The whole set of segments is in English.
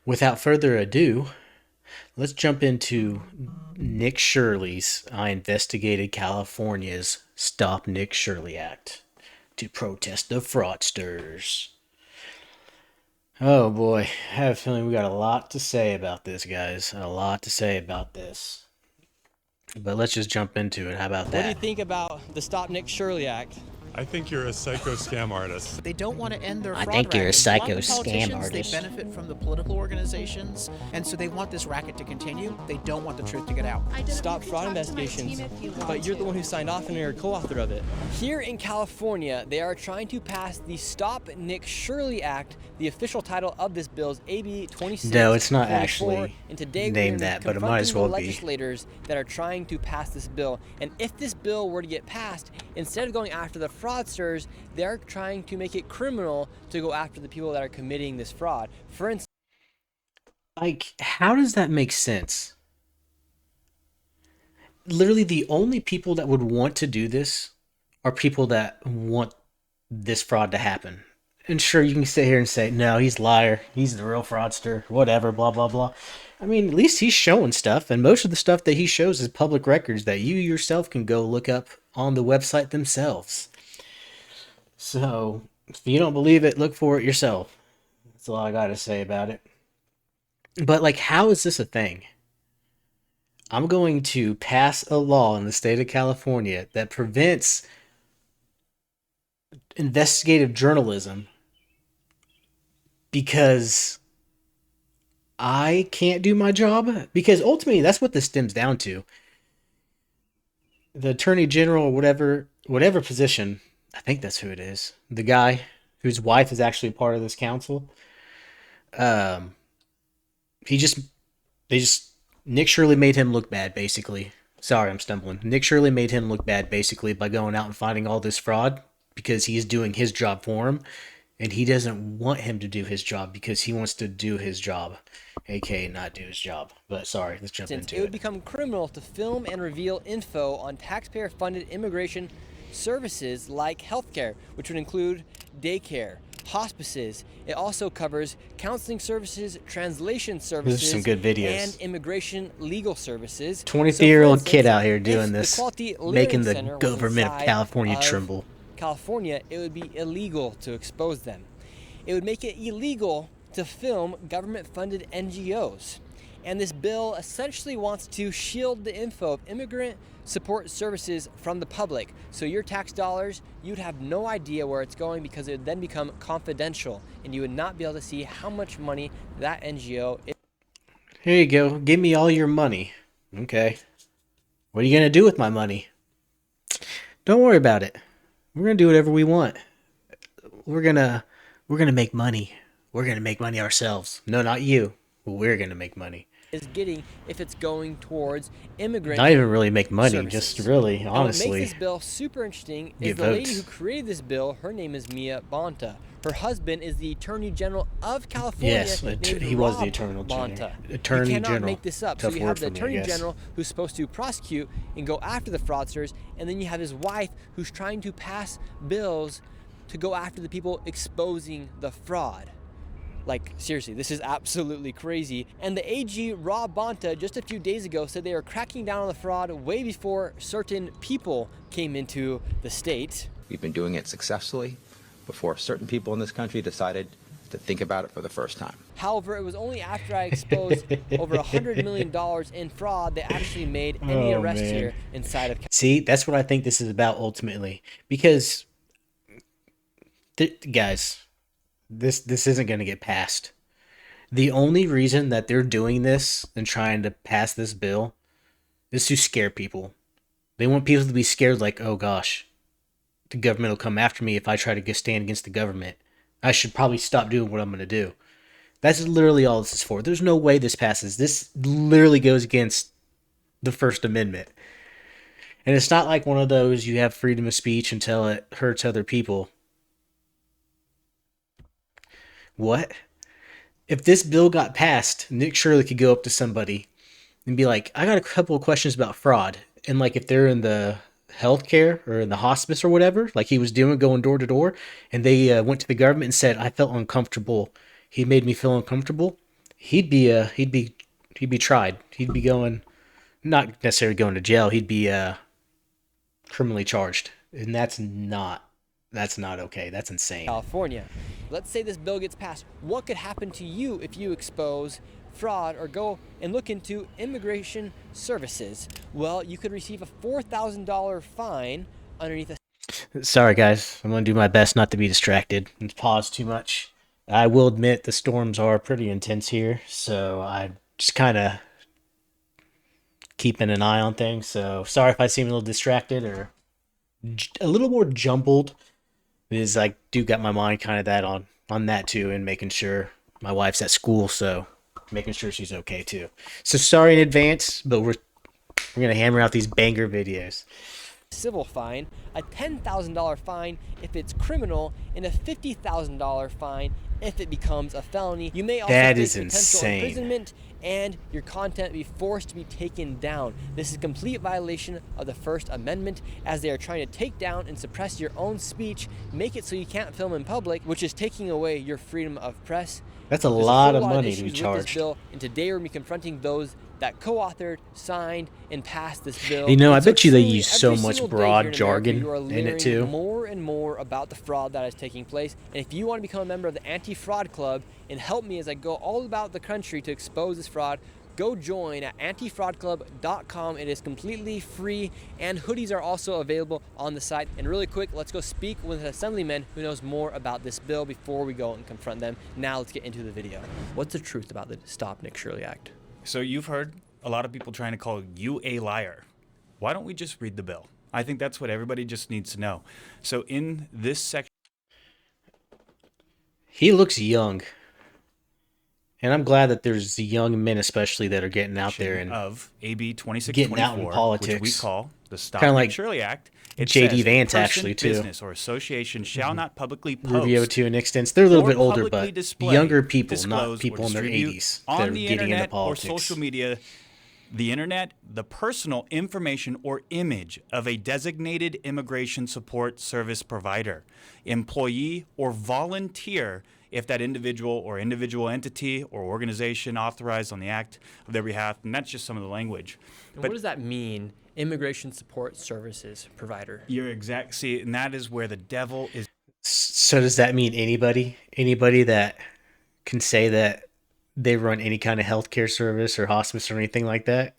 Without further ado, let's jump into Nick Shirley's I investigated California's Stop Nick Shirley Act to protest the fraudsters. Oh boy, I have a feeling we got a lot to say about this, guys. A lot to say about this. But let's just jump into it. How about What do you that? think about the Stop Nick Shirley Act? I think you're a psycho scam artist. They don't want to end their I fraud think you're a rackets. A lot psycho of the scam politicians, artist. they benefit from the political organizations, and so they want this racket to continue. They don't want the truth to get out. Stop fraud investigations, but you're the one who signed off and you're a co-author of it. Here in California, they are trying to pass the Stop Nick Shirley Act. The official title of this bill is AB 26. No, it's not actually and today named we're that, but it might as well confronting the be. legislators that are trying to pass this bill. And if this bill were to get passed, instead of going after the fraudsters, they're trying to make it criminal to go after the people that are committing this fraud. For instance, Like, how does that make sense? Literally, the only people that would want to do this are people that want this fraud to happen. And sure, you can sit here and say, no, he's a liar. He's the real fraudster. Whatever, blah, blah, blah. I mean, at least he's showing stuff. And most of the stuff that he shows is public records that you yourself can go look up on the website themselves. So, if you don't believe it, look for it yourself. That's all I got to say about it. But, like, how is this a thing? I'm going to pass a law in the state of California that prevents investigative journalism because I can't do my job. Because ultimately, that's what this stems down to. The attorney general, or whatever position, I think that's who it is. The guy whose wife is actually part of this council. Um, he just, they just, Nick Shirley made him look bad, basically. Sorry, I'm stumbling. Nick Shirley made him look bad, basically, by going out and finding all this fraud because he's doing his job for him. And he doesn't want him to do his job because he wants to do his job, aka not do his job. But sorry, let's jump into it would it. become criminal to film and reveal info on taxpayer-funded immigration services like healthcare, which would include daycare, hospices. It also covers counseling services, translation services, These are some good videos. and immigration legal services. 23-year-old So, for kid instance, out here doing if this, the Quality Living making the Center was government of inside California of tremble. California, it would be illegal to expose them. It would make it illegal to film government-funded NGOs. And this bill essentially wants to shield the info of immigrant support services from the public. So your tax dollars, you'd have no idea where it's going because it would then become confidential and you would not be able to see how much money that NGO is. Here you go. Give me all your money. Okay. What are you going to do with my money? Don't worry about it. We're going to do whatever we want. We're going to make money. We're going to make money ourselves. No, not you. We're going to make money. Is getting if it's going towards immigrant Not even really make money, services. just really, Now, honestly. what makes this bill super interesting is Get the lady votes. who created this bill. Her name is Mia Bonta. Her husband is the Attorney General of California. Yes, named he was the Rob Attorney Bonta. General. You Attorney cannot General. make this up. Tough So you word have the for me, I Attorney guess. General who's supposed to prosecute and go after the fraudsters, and then you have his wife who's trying to pass bills to go after the people exposing the fraud. Like, seriously, this is absolutely crazy. And the AG, Rob Bonta, just a few days ago said they were cracking down on the fraud way before certain people came into the state. We've been doing it successfully before certain people in this country decided to think about it for the first time. However, it was only after I exposed over $100 million in fraud they actually made any Oh, arrest man. here inside of See, that's what I think this is about ultimately. Because, guys, this isn't going to get passed. The only reason that they're doing this and trying to pass this bill is to scare people. They want people to be scared like, oh gosh, the government will come after me if I try to stand against the government. I should probably stop doing what I'm going to do. That's literally all this is for. There's no way this passes. This literally goes against the First Amendment. And it's not like one of those you have freedom of speech until it hurts other people. What? If this bill got passed, Nick Shirley could go up to somebody and be like, I got a couple of questions about fraud. And like if they're in the healthcare or in the hospice or whatever, like he was doing, going door to door, and they went to the government and said, I felt uncomfortable. He made me feel uncomfortable. he'd be tried. He'd be going, not necessarily going to jail. He'd be criminally charged, and that's not okay. That's insane. California. Let's say this bill gets passed. What could happen to you if you expose fraud or go and look into immigration services? Well, you could receive a $4,000 fine underneath a Sorry, guys. I'm gonna do my best not to be distracted and pause too much. I will admit the storms are pretty intense here, so I just kind of keeping an eye on things. So sorry if I seem a little distracted or a little more jumbled. Because I do got my mind kind of that on that too, and making sure my wife's at school, so making sure she's okay too. So sorry in advance, but we're gonna hammer out these banger videos. civil fine, a $10,000 fine if it's criminal, and a $50,000 fine if it becomes a felony. You may also That face is potential insane. imprisonment and your content be forced to be taken down. This is a complete violation of the First Amendment, as they are trying to take down and suppress your own speech, make it so you can't film in public, which is taking away your freedom of press. That's a There's lot whole of money to issues be with this charged. bill, and today we're going to be confronting those that co-authored, signed, and passed this bill. You know, I And so bet you they truly, use so every much single day broad here in America, jargon you are in it learning too. more and more about the fraud that is taking place. And if you want to become a member of the Anti-Fraud Club and help me as I go all about the country to expose this fraud, go join at antifraudclub.com. It is completely free, and hoodies are also available on the site. And really quick, let's go speak with an assemblyman who knows more about this bill before we go and confront them. Now let's get into the video. What's the truth about the Stop Nick Shirley Act? So you've heard a lot of people trying to call you a liar. Why don't we just read the bill? I think that's what everybody just needs to know. So in this section He looks young. And I'm glad that there's young men especially that are getting out there and of AB getting out in 2624, which we politics. call the Stop Kinda Nick like Shirley Act, it J.D. says, Vance, "A person, actually, too. business or association shall not publicly post Rubio to an extent. They're a little or bit older, publicly but display, younger people, not disclose, people or in their distribute 80s on that are the getting into internet or politics. social media, the internet, the personal information or image of a designated immigration support service provider, employee, or volunteer if that individual or individual entity or organization authorized on the act of their behalf." And that's just some of the language. And But what does that mean, immigration support services provider? you're exact. See, and that is where the devil is. So does that mean anybody? Anybody that can say that they run any kind of healthcare service or hospice or anything like that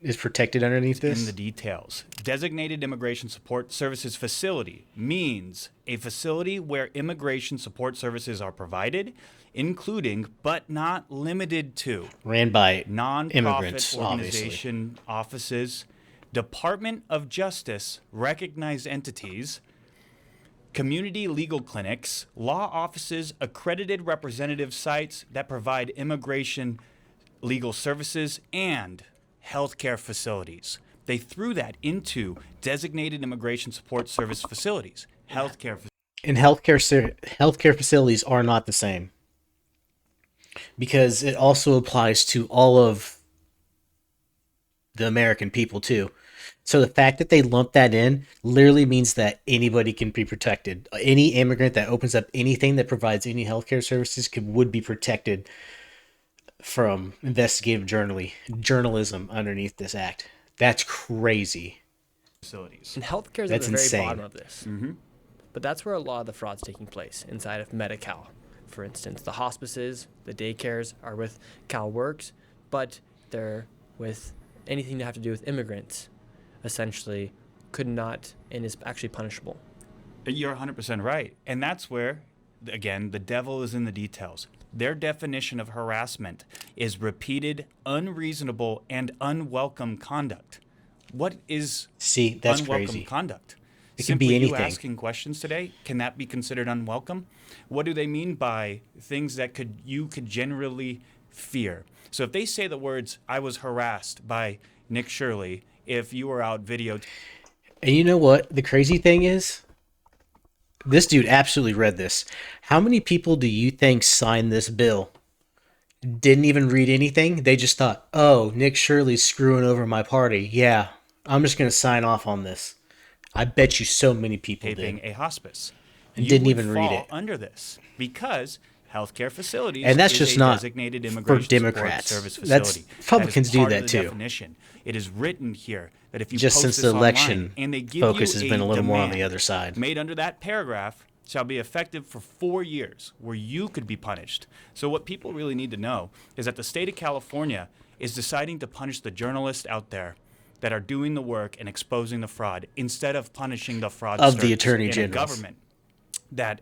is protected underneath In this? the details. Designated Immigration Support Services Facility means a facility where immigration support services are provided, including but not limited to Ran by nonprofit immigrants, obviously. organization offices, Department of Justice recognized entities, community legal clinics, law offices, accredited representative sites that provide immigration legal services, and healthcare facilities. They threw that into designated immigration support service facilities, healthcare facilities. And healthcare facilities are not the same, because it also applies to all of the American people too. So the fact that they lump that in literally means that anybody can be protected. Any immigrant that opens up anything that provides any healthcare services would be protected from investigative journalism underneath this act. That's crazy. Facilities. And healthcare is at That's the very insane. bottom of this. But that's where a lot of the fraud's taking place, inside of Medi-Cal. For instance, the hospices, the daycares are with CalWorks, but they're with anything to have to do with immigrants, essentially could not and is actually punishable. You're 100% right. And that's where, again, the devil is in the details. Their definition of harassment is repeated, unreasonable, and unwelcome conduct. What is See, that's unwelcome crazy. conduct? It can Simply be you anything. asking questions today, can that be considered unwelcome? What do they mean by things that you could generally fear? So if they say the words, "I was harassed by Nick Shirley," if you were out videotaping, And you know what? The crazy thing is, this dude absolutely read this. How many people do you think signed this bill? Didn't even read anything? They just thought, oh, Nick Shirley's screwing over my party. Yeah, I'm just going to sign off on this. I bet you so many people did. a hospice, And you didn't would even read fall it. under this because Healthcare facilities, And that's is just a not designated for immigration support Democrats. service That's facility. Republicans That is do part that of the too. definition. It is written here that if you Just post since this the election online and they give focus you has been a little more on the demand other side. made under that paragraph shall be effective for 4 years, where you could be punished. So what people really need to know is that the state of California is deciding to punish the journalists out there that are doing the work and exposing the fraud, instead of punishing the fraudsters Of the attorney in a generals. government that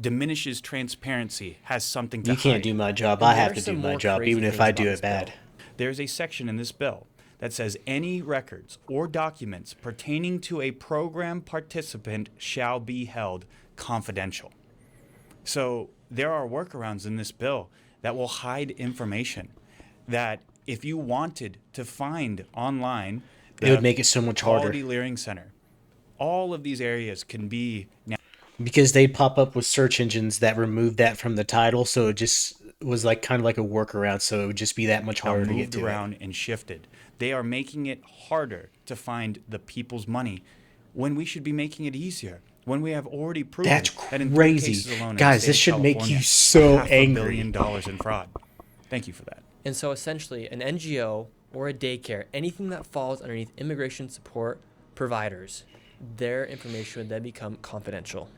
diminishes transparency, has something to You can't hide. do my job. And I there have are to do some my more job, crazy even if things I about do this it bad. bill. There's a section in this bill that says any records or documents pertaining to a program participant shall be held confidential. So there are workarounds in this bill that will hide information that if you wanted to find online, It would make it so much harder. Quality Learning Center, all of these areas can be now Because they'd pop up with search engines that removed that from the title, so it just was like kind of like a workaround, so it would just be that much harder to get moved to around and shifted. They are making it harder to find the people's money when we should be making it easier. When we have already proven That's that in 3 crazy. cases alone, in the Guys, state this of should make California, you so $500 angry. million in fraud. Thank you for that. And so essentially, an NGO or a daycare, anything that falls underneath immigration support providers, their information would then become confidential.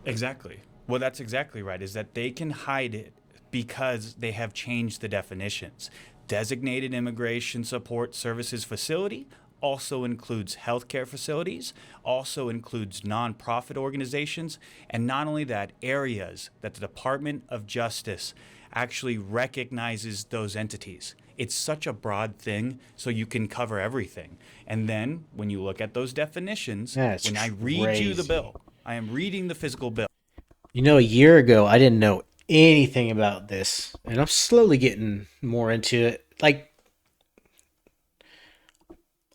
Exactly. Well, that's exactly right, is that they can hide it because they have changed the definitions. Designated Immigration Support Services Facility also includes healthcare facilities, also includes nonprofit organizations, and not only that, areas that the Department of Justice actually recognizes those entities. It's such a broad thing, so you can cover everything. And then when you look at those definitions, That's when I read you the crazy. bill, I am reading the physical bill. You know, a year ago, I didn't know anything about this, and I'm slowly getting more into it. Like,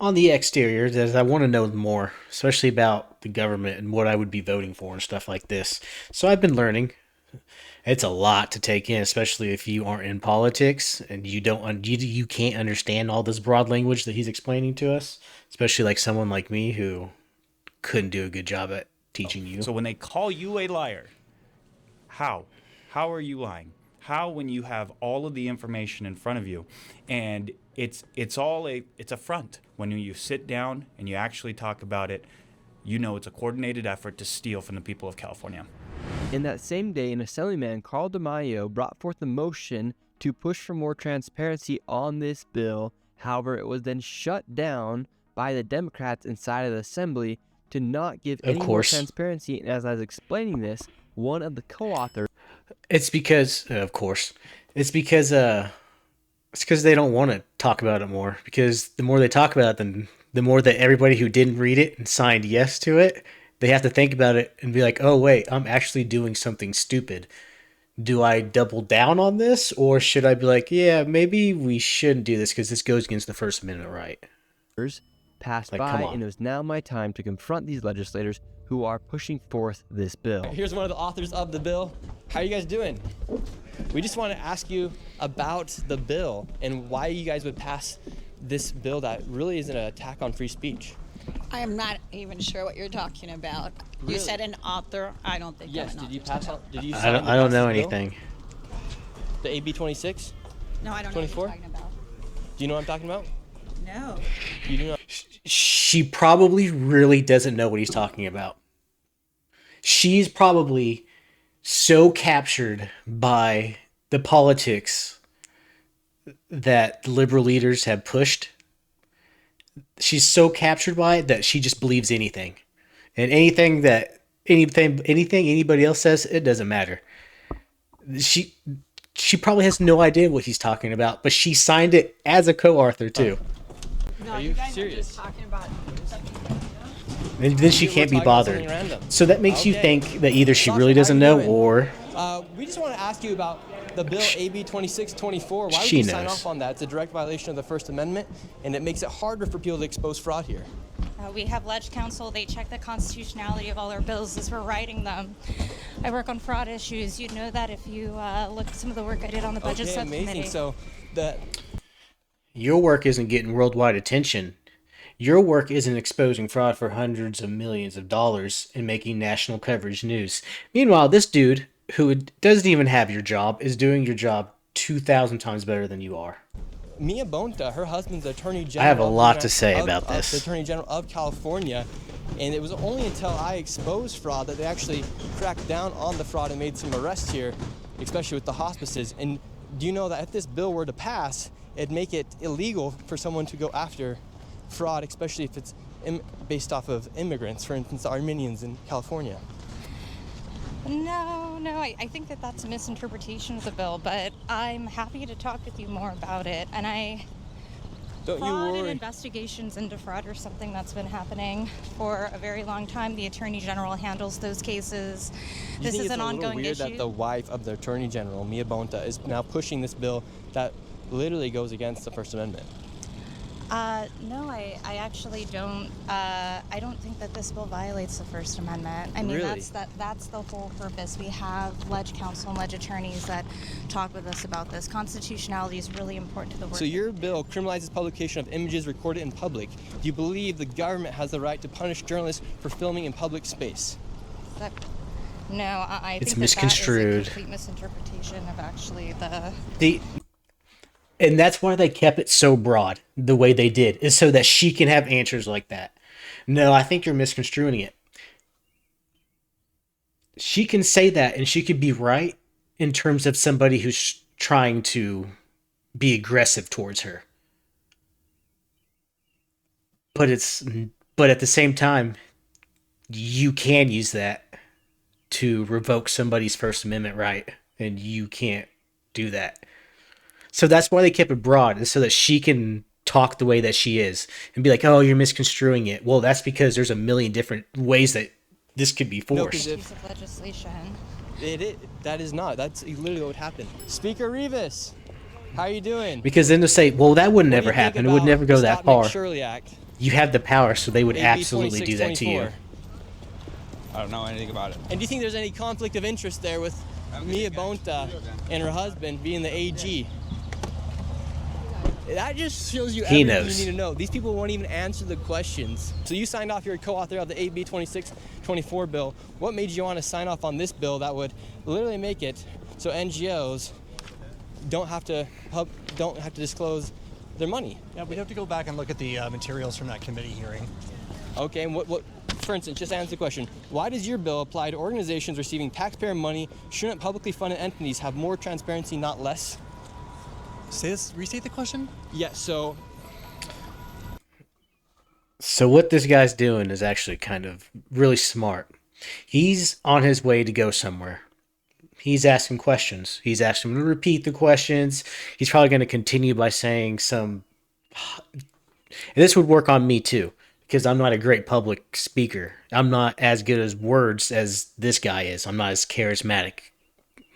on the exterior, as I want to know more, especially about the government and what I would be voting for and stuff like this. So I've been learning. It's a lot to take in, especially if you aren't in politics and you can't understand all this broad language that he's explaining to us. Especially like someone like me who couldn't do a good job at teaching you. So when they call you a liar, how? How are you lying? How, when you have all of the information in front of you, and it's a front. When you sit down and you actually talk about it, you know it's a coordinated effort to steal from the people of California. In that same day, an assemblyman, Carl DeMaio, brought forth a motion to push for more transparency on this bill. However, it was then shut down by the Democrats inside of the assembly to not give Of any more course. transparency. And as I was explaining this, one of the co-authors It's because, of course, it's because they don't want to talk about it more. Because the more they talk about it, then the more that everybody who didn't read it and signed yes to it, they have to think about it and be like, oh wait, I'm actually doing something stupid. Do I double down on this, or should I be like, yeah, maybe we shouldn't do this because this goes against the First Amendment right? passed Like, come by, on. and it was now my time to confront these legislators who are pushing forth this bill. Here's one of the authors of the bill. How are you guys doing? We just want to ask you about the bill and why you guys would pass this bill that really is an attack on free speech. I am not even sure what you're talking about. Really? You said an author. I don't think Yes, I'm an did you author. pass out? Did you I sign don't, to I don't pass know this bill? anything. The AB 26? No, I don't 24? know what you're talking about. Do you know what I'm talking about? No. You do not. She probably really doesn't know what he's talking about. She's probably so captured by the politics that liberal leaders have pushed. She's so captured by it that she just believes anything. And anything anybody else says, it doesn't matter. She probably has no idea what he's talking about, but she signed it as a co-author too. No, Are you you guys serious? are just talking about something. And then she We're can't be talking about bothered. something random. So that makes you Okay. think that either she Sasha, really how doesn't you know doing? or We just want to ask you about the bill AB 2624. Why would She you sign knows. off on that? It's a direct violation of the First Amendment, and it makes it harder for people to expose fraud here. We have Ledge Council. They check the constitutionality of all our bills as we're writing them. I work on fraud issues. You'd know that if you look at some of the work I did on the budget Okay, subcommittee. amazing. So the your work isn't getting worldwide attention. Your work isn't exposing fraud for hundreds of millions of dollars and making national coverage news. Meanwhile, this dude who doesn't even have your job is doing your job 2,000 times better than you are. Mia Bonta, her husband's the Attorney General. I have a lot to of say about this. The Attorney General of California, and it was only until I exposed fraud that they actually cracked down on the fraud and made some arrests here, especially with the hospices. And do you know that if this bill were to pass, it'd make it illegal for someone to go after fraud, especially if it's based off of immigrants, for instance, the Armenians in California? No, I think that that's a misinterpretation of the bill, but I'm happy to talk with you more about it. And Don't you fraud and worry. investigations into fraud are something that's been happening for a very long time. The Attorney General handles those cases. You This think is it's an a little ongoing weird issue. that the wife of the Attorney General, Mia Bonta, is now pushing this bill that literally goes against the First Amendment? No, I actually don't. I don't think that this bill violates the First Amendment. I mean, Really? that's the whole purpose. We have ledge counsel and ledge attorneys that talk with us about this. Constitutionality is really important to the work. So your bill criminalizes publication of images recorded in public. Do you believe the government has the right to punish journalists for filming in public space? No, I It's think misconstrued. that is a complete misinterpretation of actually the. And that's why they kept it so broad the way they did, is so that she can have answers like that. No, I think you're misconstruing it. She can say that and she could be right in terms of somebody who's trying to be aggressive towards her. But at the same time, you can use that to revoke somebody's First Amendment right, and you can't do that. So that's why they kept it broad, is so that she can talk the way that she is and be like, "Oh, you're misconstruing it." Well, that's because there's a million different ways that this could be No, forced. because Piece of legislation. that is not. That's literally what would happen. Speaker Rivas, how are you doing? Because then they'll say, "Well, that would never happen. It would never go that far." Nick Shirley Act. You have the power, so they would AB absolutely do that to you. 2624. I don't know anything about it. And do you think there's any conflict of interest there with Mia Bonta and her husband being the AG? That just shows you He everything knows. you need to know. These people won't even answer the questions. So you signed off, you're a co-author of the AB 2624 bill. What made you want to sign off on this bill that would literally make it so NGOs don't have to disclose their money? Yeah, we'd have to go back and look at the materials from that committee hearing. Okay, and what, for instance, just answer the question. Why does your bill apply to organizations receiving taxpayer money? Shouldn't publicly funded entities have more transparency, not less? Restate the question? Yeah, so what this guy's doing is actually kind of really smart. He's on his way to go somewhere. He's asking questions. He's asking him to repeat the questions. He's probably going to continue by saying some... And this would work on me too, because I'm not a great public speaker. I'm not as good as words as this guy is. I'm not as charismatic,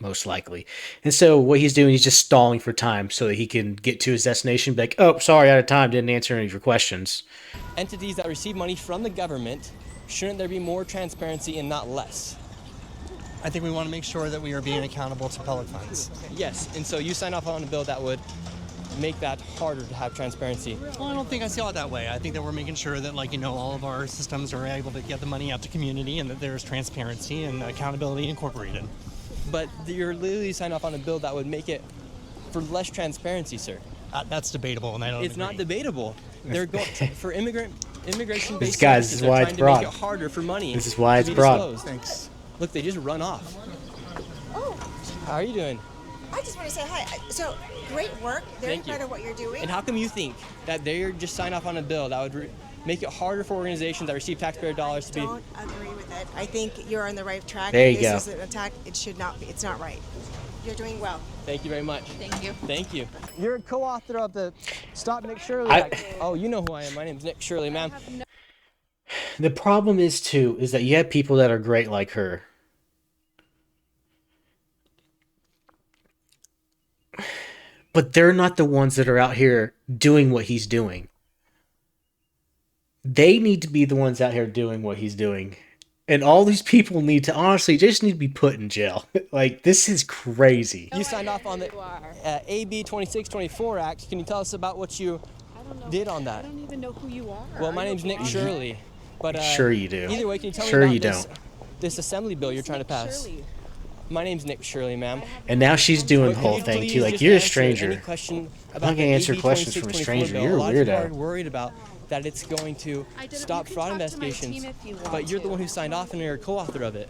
most likely. And so what he's doing, he's just stalling for time so that he can get to his destination, be like, "Oh, sorry, out of time, didn't answer any of your questions." entities that receive money from the government, shouldn't there be more transparency and not less? I think we want to make sure that we are being accountable to public funds. Yes, and so you sign off on a bill that would make that harder to have transparency. Well, I don't think I see it that way. I think that we're making sure that, all of our systems are able to get the money out to community and that there's transparency and accountability incorporated. But you're literally signing off on a bill that would make it for less transparency, sir. That's debatable, and I don't It's agree. not debatable. They're going for immigration-based This guy's services. is They're why trying it's to make broad. it harder for money. This is why to it's be broad. disclosed. Thanks. Look, they just run off. Oh, How are you doing? I just want to say hi. So, great work. Very Thank you. proud of what you're doing. And how come you think that they're just sign off on a bill that would make it harder for organizations that receive taxpayer dollars to be? I don't agree with it. I think you're on the right track. There you this go. is an attack. It should not be. It's not right. You're doing well. Thank you very much. Thank you. Thank you. You're a co-author of the Stop Nick Shirley I- Act. Oh, you know who I am. My name's Nick Shirley, ma'am. The problem is that you have people that are great like her. But they're not the ones that are out here doing what he's doing. They need to be the ones out here doing what he's doing. And all these people need to, honestly, just need to be put in jail. Like, this is crazy. You signed off on the AB 2624 Act. Can you tell us about what you did on that? I don't even know who you are. Well, my name's Nick Shirley. But Sure you do. Either way, can you tell Sure me you about don't. this assembly bill you're trying to pass? My name's Nick Shirley, ma'am. And now she's doing the Can whole you thing please too. Like, just you're a answer stranger. Any question I'm about not gonna the answer AB questions from a 2624 stranger. bill? You're A a lot of people weirdo. are worried about that it's going to stop fraud investigations, but you're the one who signed off and you're a co-author of it.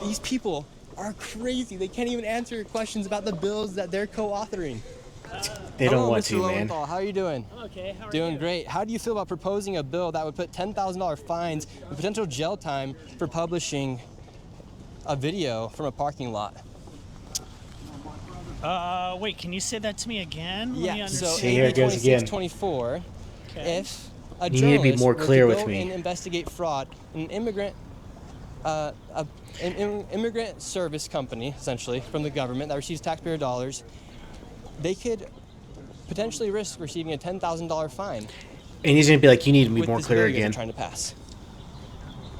These people are crazy. They can't even answer your questions about the bills that they're co-authoring. They don't Hello, want Mr. to, man. Lowenthal. How are you doing? Okay, how are Doing you? great. How do you feel about proposing a bill that would put $10,000 fines and potential jail time for publishing a video from a parking lot? Wait, can you say that to me again? Let me Yeah, understand. so See, here AB it goes again. 2624, Okay. if a You need to be journalist more were clear to with go me. and investigate fraud, an immigrant service company, essentially, from the government that receives taxpayer dollars, they could potentially risk receiving a $10,000 fine And he's gonna be like, you need to be with more this clear bill you guys are again. trying to pass.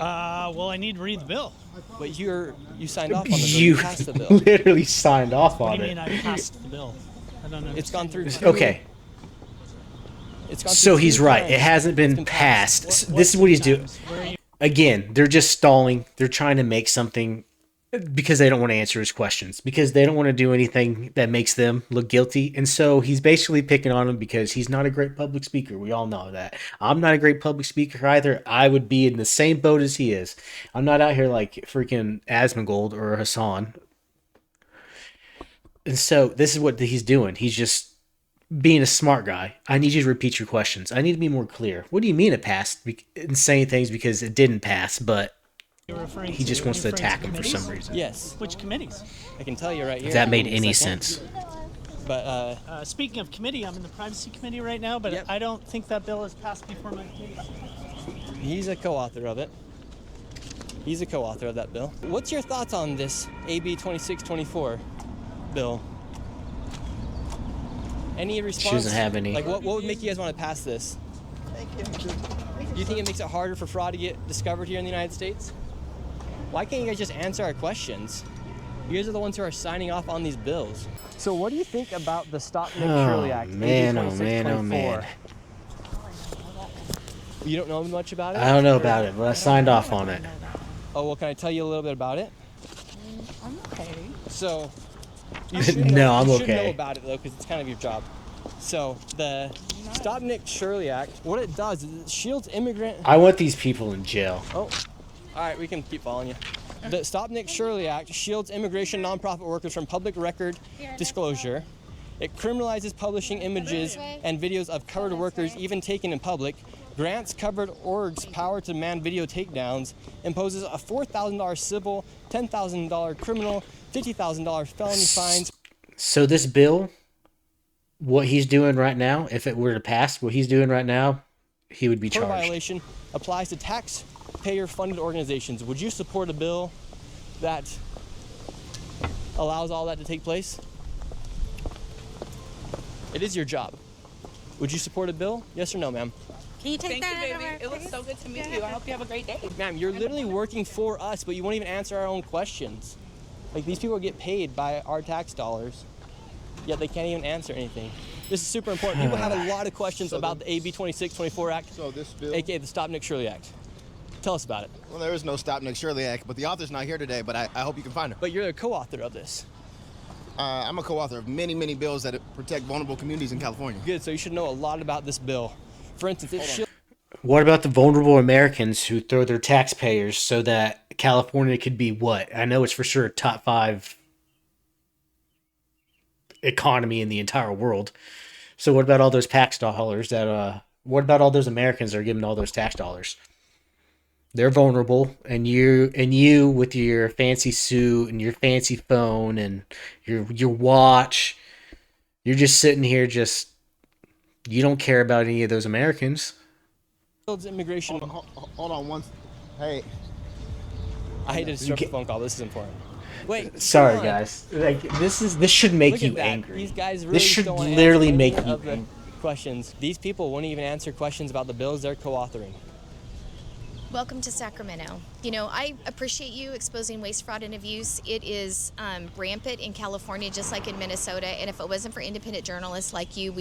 Well, I need to read the bill. But you signed off on the bill. You You passed the bill. literally signed off What on do you mean it. I passed the bill? I don't know. It's gone through. Okay. It's gone So through he's 2 right. times. It hasn't It's been passed. passed. This is what he's doing. Where are you? Again, they're just stalling. They're trying to make something because they don't want to answer his questions, because they don't want to do anything that makes them look guilty. And so he's basically picking on him because he's not a great public speaker. We all know that. I'm not a great public speaker either. I would be in the same boat as he is. I'm not out here like freaking Asmongold or Hassan. And so this is what he's doing. He's just being a smart guy. I need you to repeat your questions. I need to be more clear. What do you mean it passed? And saying things because it didn't pass, but You're referring he just to, wants to you're referring attack him for some committees? reason. Yes, Which committees? I can tell you right here. If that made in a any second. sense. But Speaking of committee, I'm in the privacy committee right now, but Yep. I don't think that bill has passed before my committee. he's a co-author of it. He's a co-author of that bill. What's your thoughts on this AB 2624 bill? Any response? doesn't have any. Like, what would make you guys want to pass this? Do you think it makes it harder for fraud to get discovered here in the United States? Why can't you guys just answer our questions? You guys are the ones who are signing off on these bills. So what do you think about the Stop Nick Shirley Act, man, AB oh man, oh 2624? man. You don't know much about it? I don't know about it, but I signed off on it. Oh, well, can I tell you a little bit about it? I'm okay. So, you No, should I'm you should okay. know about it, though, because it's kind of your job. So, the Stop Nick Shirley Act, what it does is it shields immigrant... I want these people in jail. Oh, all right, we can keep following you. The Stop Nick Shirley Act shields immigration nonprofit workers from public record disclosure. It criminalizes publishing images and videos of covered workers, even taken in public, grants covered orgs power to demand video takedowns, imposes a $4,000 civil, $10,000 criminal, $50,000 felony fines. So this bill, what he's doing right now, if it were to pass, what he's doing right now, he would be Per charged. violation applies to taxpayer-funded organizations. Would you support a bill that allows all that to take place? It is your job. Would you support a bill? Yes or no, ma'am? Can you take Thank that you, out of baby. our It was face? so good to meet you. I hope you have a great day. Ma'am, you're literally working for us, but you won't even answer our own questions. Like, these people get paid by our tax dollars, yet they can't even answer anything. This is super important. People have a lot of questions about the AB 2624 Act, So this bill, aka the Stop Nick Shirley Act. Tell us about it. well, there is no Stop Nick Shirley Act, but the author's not here today, but I hope you can find her. But you're the co-author of this. I'm a co-author of many, many bills that protect vulnerable communities in California. Good, so you should know a lot about this bill. For instance, it shields What about the vulnerable Americans who throw their taxpayers so that California could be what? I know it's for sure a top 5 economy in the entire world. So what about all those tax dollars that what about all those Americans that are giving all those tax dollars? They're vulnerable, and you with your fancy suit and your fancy phone and your watch, you're just sitting here you don't care about any of those Americans. immigration. Hold on one. Hey. I hate to disrupt the phone call, but this is important. Wait. Sorry, come on. guys. Like this should make Look you at that. angry. These guys really This should don't wanna literally answer make any you of the angry. questions. These people won't even answer questions about the bills they're co-authoring. Welcome to Sacramento. You know, I appreciate you exposing waste, fraud, and abuse. It is rampant in California, just like in Minnesota. And if it wasn't for independent journalists like you,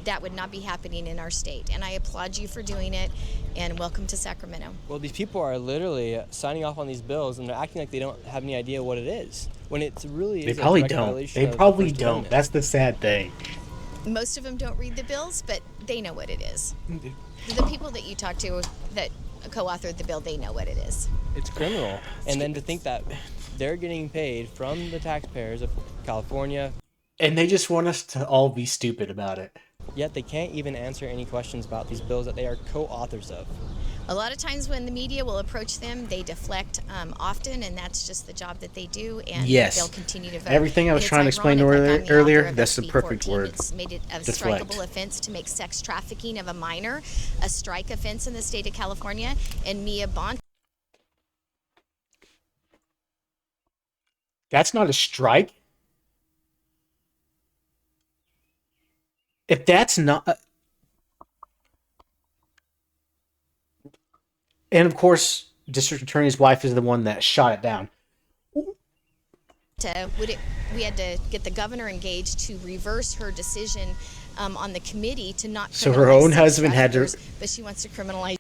that would not be happening in our state. And I applaud you for doing it. And welcome to Sacramento. Well, these people are literally signing off on these bills, and they're acting like they don't have any idea what it is, when it really is. They probably don't. They probably don't. That's the sad thing. Most of them don't read the bills, but they know what it is. The people that you talk to that co-authored the bill, they know what it is. It's criminal. And then to think that they're getting paid from the taxpayers of California. And they just want us to all be stupid about it. Yet they can't even answer any questions about these bills that they are co-authors of. A lot of times when the media will approach them, they deflect often, and that's just the job that they do, and they'll continue to vote. Everything I was trying to explain earlier, that's the perfect word. It's made it a Deflect. strikeable offense to make sex trafficking of a minor a strike offense in the state of California, and Mia Bont. That's not a strike. If that's not... And of course, district attorney's wife is the one that shot it down. We had to get the governor engaged to reverse her decision on the committee to not criminalize So her own sex husband had to... traffickers, but she wants to criminalize.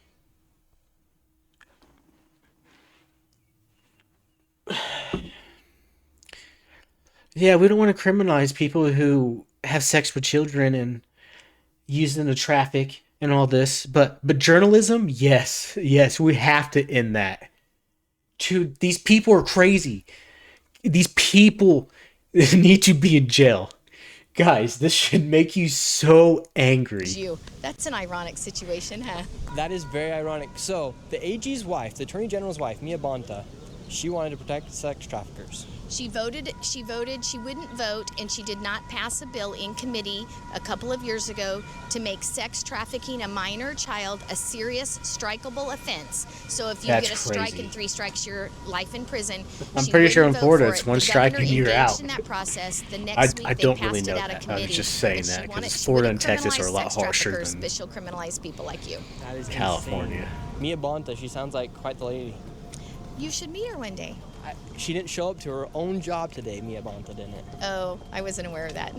Yeah, we don't want to criminalize people who have sex with children and use them to traffic and all this, but journalism, yes, we have to end that. These people are crazy. These people need to be in jail. Guys, this should make you so angry. That's an ironic situation, huh? That is very ironic. So, the AG's wife, the Attorney General's wife, Mia Bonta, she wanted to protect sex traffickers. She voted, she wouldn't vote, and she did not pass a bill in committee a couple of years ago to make sex trafficking a minor child a serious strikeable offense. So if you get a strike and 3 strikes, you're life in prison. I'm pretty sure in Florida it's 1 strike and you're out. In that process, the next week I don't they passed really know it out of that. committee. I was just saying that because Florida and Texas are a lot harsher than but she'll criminalize people like you. That is California. Insane. Mia Bonta, she sounds like quite the lady. You should meet her one day. She didn't show up to her own job today, Mia Bonta didn't. Oh, I wasn't aware of that.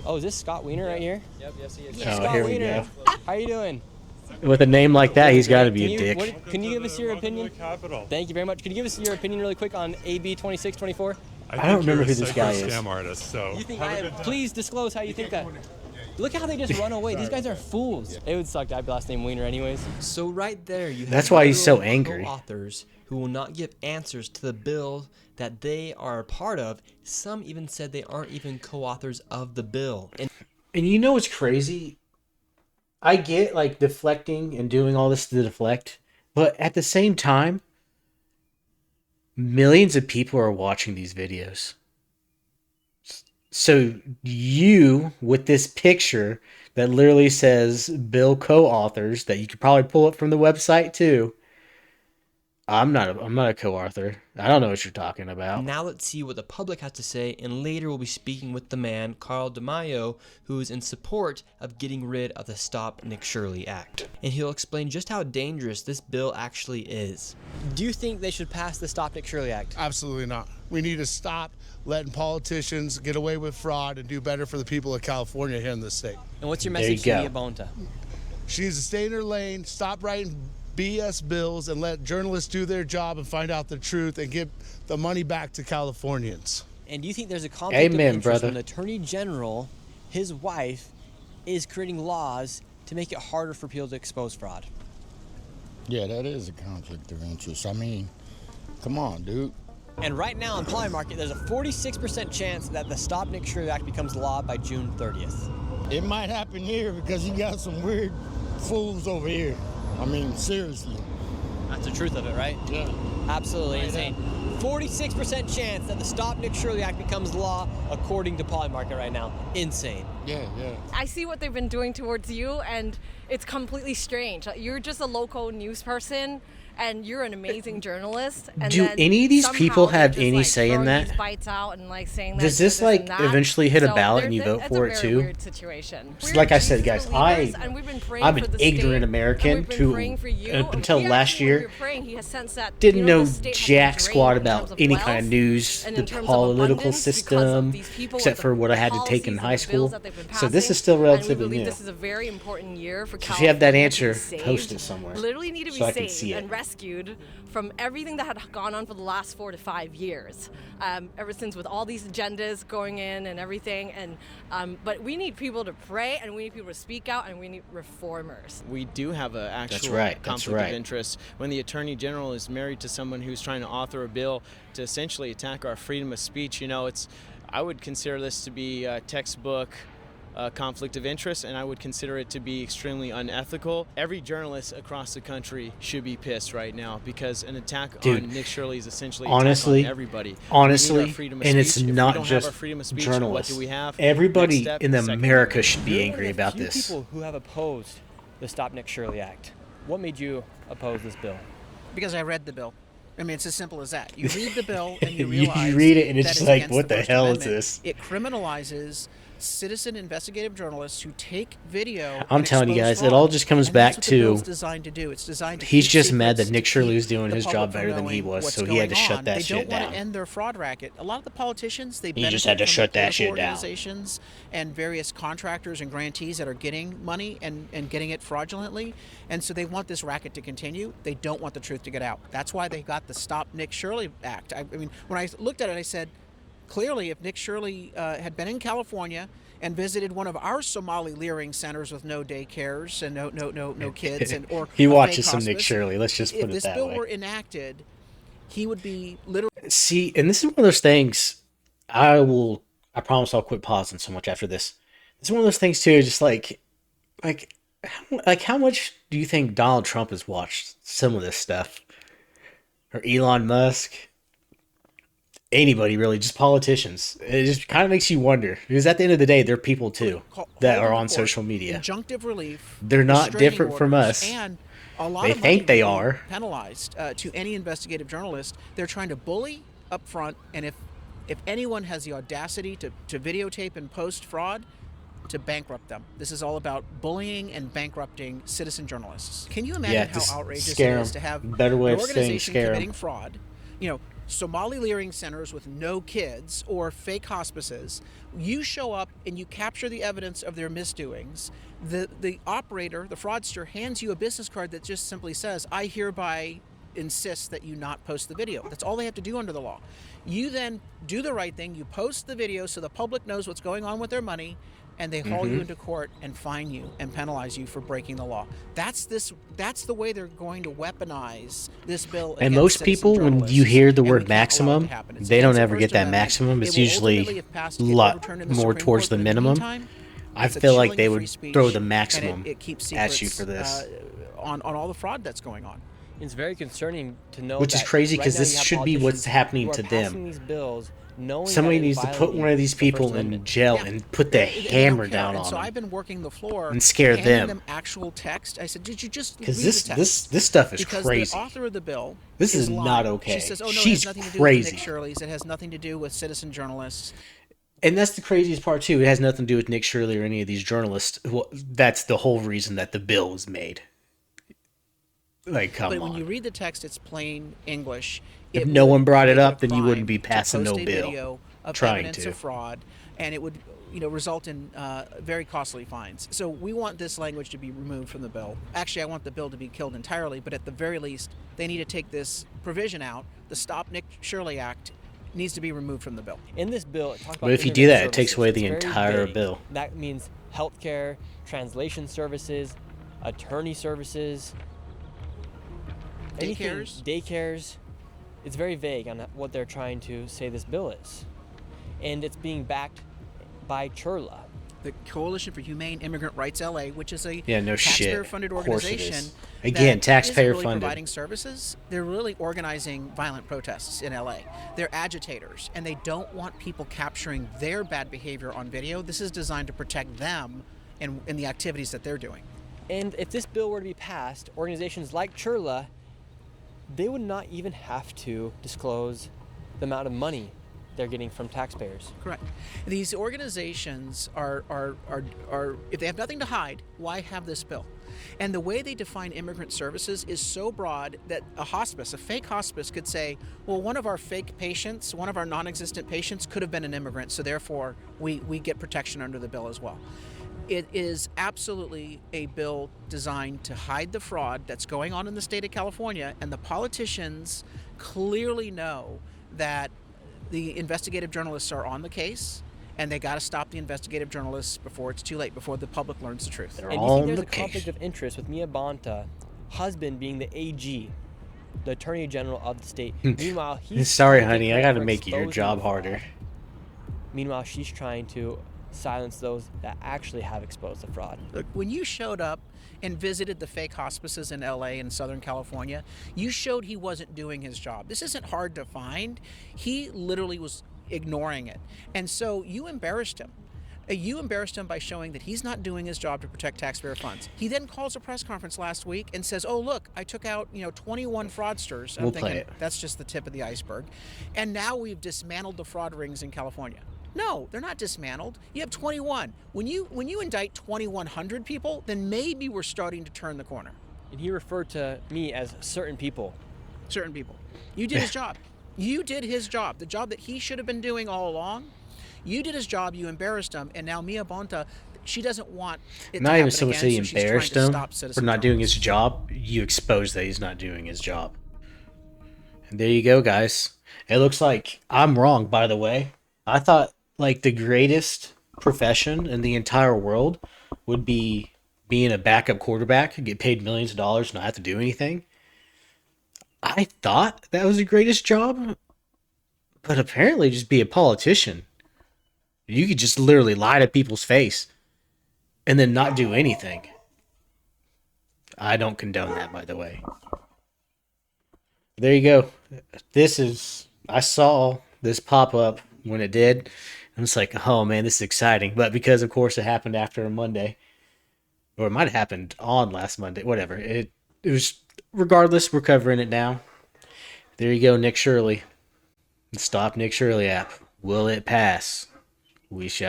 Oh, is this Scott Wiener right here? Yep, yes he is. Yeah. Oh, Scott here Wiener. we go. How you doing? With a name like that, he's got to be a dick. Can you give us your opinion? Thank you very much. Can you give us your opinion really quick on AB 2624? I don't remember who this guy is. Scam artist, so You think please disclose how you think that. Look how they just run away. These guys are fools. It would suck to have the last name Wiener anyways. So right there you have That's why he's so angry. authors who will not give answers to the bill that they are a part of. Some even said they aren't even co-authors of the bill. And you know what's crazy? I get like deflecting and doing all this to deflect, but at the same time, millions of people are watching these videos. So you, with this picture that literally says Bill co-authors, that you could probably pull up from the website too. I'm not a co-author. I don't know what you're talking about. Now let's see what the public has to say, and later we'll be speaking with the man, Carl DeMaio, who is in support of getting rid of the Stop Nick Shirley Act. And he'll explain just how dangerous this bill actually is. Do you think they should pass the Stop Nick Shirley Act? Absolutely not. We need to stop letting politicians get away with fraud and do better for the people of California here in this state. And what's your message to Mia Bonta? She needs to stay in her lane, stop writing BS bills, and let journalists do their job and find out the truth and give the money back to Californians. And do you think there's a conflict of interest brother. when the Attorney General, his wife, is creating laws to make it harder for people to expose fraud? Yeah, that is a conflict of interest. I mean, come on, dude. And right now in Polymarket, there's a 46% chance that the Stop Nick Shirley Act becomes law by June 30th. It might happen here because you got some weird fools over here. I mean, seriously. That's the truth of it, right? Yeah. Absolutely insane. 46% chance that the Stop Nick Shirley Act becomes law, according to Polymarket right now. Insane. Yeah. I see what they've been doing towards you, and it's completely strange. You're just a local news person, and you're an amazing journalist. And Do then any of these somehow people they're have just, any like, say in throwing that? these bites out and like saying Does that this this and like that. eventually hit a So ballot there- and you there- vote it's for a it very too? weird situation. We're Like I said, Jesus guys, believers, and we've been praying I'm for an the ignorant state, American and we've been who, praying for you, until we last actually, when year, we were praying, he has sensed that, didn't know the state has jack been squat drained in terms about of any wealth kind of news, and the in terms of political abundance because of system, these people except with for what I had the to take in policies high and the bills school. that they've been So this passing, is still and we relatively believe new. this is a very important year for So if California you have that to be answer, saved, post it somewhere literally need to be so I can saved see it. and rescued from everything that had gone on for the last 4 to 5 years, ever since with all these agendas going in and everything. And but we need people to pray, and we need people to speak out, and we need reformers. We do have an actual right, that's conflict right. of interest when the Attorney General is married to someone who's trying to author a bill to essentially attack our freedom of speech. You know, I would consider this to be a textbook conflict of interest, and I would consider it to be extremely unethical. Every journalist across the country should be pissed right now because an attack Dude, on Nick Shirley is essentially honestly, an attack on everybody. We need honestly, our freedom of and it's speech. If we not don't have just our freedom of speech, journalists. What do we have? Everybody Next step, in Second America Amendment. should be You're angry one of the about few this. people who have opposed the Stop Nick Shirley Act. What made you oppose this bill? Because I read the bill. I mean, it's as simple as that. You read the bill and you You realize read it and it's that just like, against what the First hell is Amendment. this? It criminalizes citizen investigative journalists who take video. I'm and telling you expose guys, it fraud. all just comes And back that's what the bill's to designed to do. It's designed to he's keep just mad secrets, that Nick to Shirley keep was doing the his public job from better than he knowing was, what's so he had to going shut on. that They shit don't want down. to end their fraud racket. A lot of the politicians, they He just had to benefit from shut the that shit political down. organizations and various contractors and grantees that are getting money and getting it fraudulently. And so they want this racket to continue. They don't want the truth to get out. That's why they got the Stop Nick Shirley Act. I mean, when I looked at it, I said, clearly, if Nick Shirley had been in California and visited one of our Somali leering centers with no daycares and no kids, and or He a watches fake some Nick hospice, Shirley, let's just put if it this that bill way. were enacted, he would be literally. See, and this is one of those things. I promise I'll quit pausing so much after this. It's one of those things too. Just like how much do you think Donald Trump has watched some of this stuff, or Elon Musk? Anybody really, just politicians. It just kind of makes you wonder because at the end of the day, they're people too that are on social media. Injunctive relief. They're not restraining different from orders, us. And a lot They of money think they will be are. penalized to any investigative journalist. They're trying to bully up front, and if anyone has the audacity to videotape and post fraud, to bankrupt them. This is all about bullying and bankrupting citizen journalists. Can you imagine just how outrageous it scare is 'em. to have Better way an of saying organization scare 'em. committing fraud? You know, Somali leering centers with no kids or fake hospices. You show up and you capture the evidence of their misdoings. The operator, the fraudster, hands you a business card that just simply says, "I hereby insist that you not post the video." That's all they have to do under the law. You then do the right thing. You post the video so the public knows what's going on with their money, and they haul you into court and fine you and penalize you for breaking the law. That's the way they're going to weaponize this bill. And against most citizen people, when journalists, you hear the and we word can't allow it maximum, to happen. It's they don't against the ever get First that Amendment. maximum. It's It will usually ultimately, if passed, a get lot overturned in the more Supreme towards Court, the but in minimum. meantime, I it's a feel like chilling they of would free speech, throw the and maximum it keeps at you secrets, for this. on all the fraud that's going on. It's very concerning to know Which is that crazy right 'cause now this you have should be what's politicians happening who are to them. passing these bills knowing Somebody that it is needs to put violating one of these the First people in Amendment. jail and put the They don't hammer care. down And on so them. I've been working the floor And scare handing them. actual text. I said, "Did you just read 'Cause the this- text?" this stuff is because crazy. the author of the bill This is lying. not okay. She says, "Oh no, She's it has nothing to do crazy. with Nick Shirley's. It has nothing to do with citizen journalists." And that's the craziest part too. It has nothing to do with Nick Shirley or any of these journalists. That's the whole reason that the bill was made. Like, come But on. when you read the text, it's plain English. If It no would one brought it make a up, then you crime wouldn't be to passing post no a bill. video of Trying evidence to. of fraud, and it would, result in very costly fines. So we want this language to be removed from the bill. Actually, I want the bill to be killed entirely. But at the very least, they need to take this provision out. The Stop Nick Shirley Act needs to be removed from the bill. In this bill, it talks about But if you do internet that, it takes services. away It's the very entire vague. bill. That means healthcare, translation services, attorney services, anything- daycares. It's very vague on what they're trying to say this bill is. And it's being backed by CHRLA. The Coalition for Humane Immigrant Rights LA, which is a Yeah, no shit. taxpayer-funded Of course it organization. is. Again, that taxpayer isn't really funded. providing services. They're really organizing violent protests in LA. They're agitators, and they don't want people capturing their bad behavior on video. This is designed to protect them in the activities that they're doing. And if this bill were to be passed, organizations like CHRLA they would not even have to disclose the amount of money they're getting from taxpayers. Correct. These organizations are if they have nothing to hide, why have this bill? And the way they define immigrant services is so broad that a hospice, a fake hospice, could say, well, one of our fake patients, one of our non-existent patients could have been an immigrant, so therefore we get protection under the bill as well. It is absolutely a bill designed to hide the fraud that's going on in the state of California, and the politicians clearly know that the investigative journalists are on the case, and they got to stop the investigative journalists before it's too late, before the public learns the truth. And do you think there's a conflict of interest with Mia Bonta, husband being the AG, the Attorney General of the state? Meanwhile, he's sorry, honey, I got to make your job harder. Meanwhile, she's trying to silence those that actually have exposed the fraud. Look, when you showed up and visited the fake hospices in LA and Southern California, you showed he wasn't doing his job. This isn't hard to find. He literally was ignoring it. And so you embarrassed him. You embarrassed him by showing that he's not doing his job to protect taxpayer funds. He then calls a press conference last week and says, oh, look, I took out 21 fraudsters. I'm thinking, that's just the tip of the iceberg. And now we've dismantled the fraud rings in California. No, they're not dismantled. You have 21. When you indict 2,100 people, then maybe we're starting to turn the corner. And he referred to me as certain people. Certain people. You did his job. You did his job. The job that he should have been doing all along. You did his job. You embarrassed him. And now Mia Bonta, she doesn't want it to not happen even so much that again, you embarrassed him for not doing his journalism. job. You exposed that he's not doing his job. And there you go, guys. It looks like I'm wrong, by the way. I thought like the greatest profession in the entire world would be being a backup quarterback, get paid millions of dollars, not have to do anything. I thought that was the greatest job, but apparently just be a politician. You could just literally lie to people's face and then not do anything. I don't condone that, by the way. There you go. I saw this pop up when it did. And it's like, oh man, this is exciting. But because, of course, it happened after a Monday, or it might have happened on last Monday, whatever. It was, regardless, we're covering it now. There you go, Nick Shirley. The Stop Nick Shirley app. Will it pass? We shall.